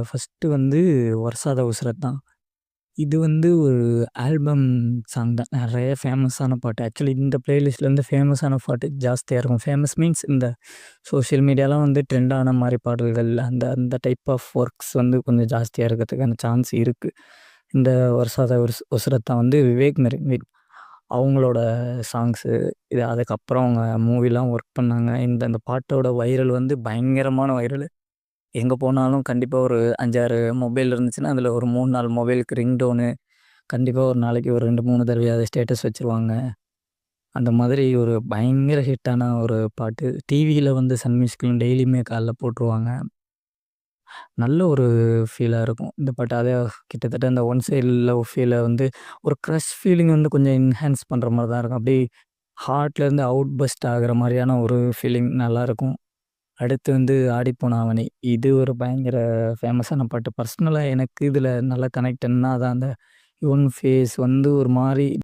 First வந்து "வர்ஷாத உஸ்ரத்" தான். இது வந்து ஒரு ஆல்பம் சாங் தான். நெறைய ஃபேமஸான பாட்டு. ஆக்சுவலி இந்த பிளேலிஸ்ட்ல வந்து ஃபேமஸான பாட்டு ஜாஸ்தியா இருக்கும். ஃபேமஸ் மீன்ஸ் இந்த சோஷியல் மீடியாலாம் வந்து ட்ரெண்ட் ஆன மாரி பாடல்கள், அந்த அந்த டைப் ஆஃப் ஒர்க்ஸ் வந்து கொஞ்சம் ஜாஸ்தியா இருக்கறதுக்கான சான்ஸ் இருக்கு. இந்த "வர்ஷாத உஸ்ரத்" தான் வந்து விவேக் மெரின் அவங்களோட சாங்ஸு. இது அதுக்கப்புறம் அவங்க மூவிலாம் ஒர்க் பண்ணாங்க. இந்த இந்த பாட்டோட வைரல் வந்து பயங்கரமான வைரலு. எங்க போனாலும் கண்டிப்பா ஒரு 5, 6 மொபைல் இருந்துச்சுன்னா, அதில ஒரு 3, 4 மொபைலுக்கு ரிங்டோனு கண்டிப்பா ஒரு நாளைக்கு ஒரு 2, 3 தடவையாவது ஸ்டேட்டஸ் வச்சுருவாங்க. அந்த மாதிரி ஒரு பயங்கர ஹிட்டான ஒரு பாட்டு. டிவியில வந்து சன் மியூசிக்ல டெய்லியுமே காலைல போட்டுருவாங்க. நல்ல ஒரு ஃபீலா இருக்கும். இந்த பாட்டு அதே கிட்டத்தட்ட அந்த ஒன் சைட் லவ் ஃபீல வந்து ஒரு க்ரஷ் ஃபீலிங் வந்து கொஞ்சம் என்ஹான்ஸ் பண்ற மாரி தான் இருக்கும். அப்படியே ஹார்ட்லேருந்து அவுட் பஸ்ட் ஆகுற மாரியான ஒரு ஃபீலிங் நல்லாயிருக்கும். அடுத்து வந்து "ஆடிப்போன ஆவணி" இது ஒரு பயங்கர ஃபேமஸான பாட்டு. பர்சனலா எனக்கு இதில நல்லா கனெக்ட் ஆனா, அதான் அந்த யுவன் ஃபேஸ் வந்து ஒரு மாரி